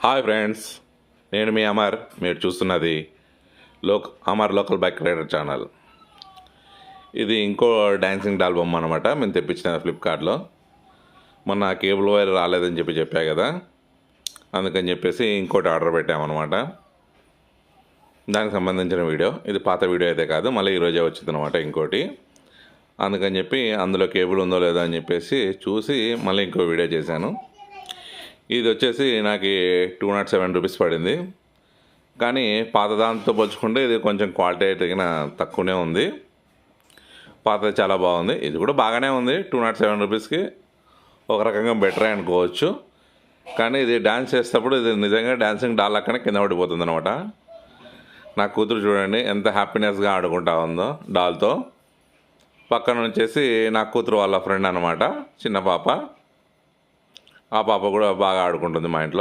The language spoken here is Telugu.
హాయ్ ఫ్రెండ్స్, నేను మీ అమర్. మీరు చూస్తున్నది Amar local bike rider channel. ఇది ఇంకో డాన్సింగ్ డాల్ బొమ్మ అనమాట. మేము తెప్పించిన ఫ్లిప్కార్ట్లో. మొన్న కేబుల్ వైర్ రాలేదని చెప్పా కదా, అందుకని చెప్పేసి ఇంకోటి ఆర్డర్ పెట్టామన్నమాట. దానికి సంబంధించిన వీడియో ఇది. పాత వీడియో అయితే కాదు, మళ్ళీ ఈరోజే వచ్చింది అనమాట ఇంకోటి. అందుకని చెప్పి అందులో కేబుల్ ఉందో లేదో అని చెప్పేసి చూసి మళ్ళీ ఇంకో వీడియో చేశాను. ఇది వచ్చేసి నాకు 207 రూపీస్ పడింది. కానీ పాత దాంతో పోల్చుకుంటే ఇది కొంచెం క్వాలిటీ అయితే తక్కువనే ఉంది. పాతది చాలా బాగుంది. ఇది కూడా బాగానే ఉంది. 207 రూపీస్కి ఒక రకంగా బెటరే అనుకోవచ్చు. కానీ ఇది డ్యాన్స్ చేసేటప్పుడు ఇది నిజంగా డాన్సింగ్ డాల్ అక్కడే కింద పడిపోతుంది అనమాట. నా కూతురు చూడండి ఎంత హ్యాపీనెస్గా ఆడుకుంటా ఉందో డాల్తో. పక్కన వచ్చేసి నా కూతురు వాళ్ళ ఫ్రెండ్ అనమాట, చిన్న పాప. ఆ పాప కూడా బాగా ఆడుకుంటుంది మా ఇంట్లో.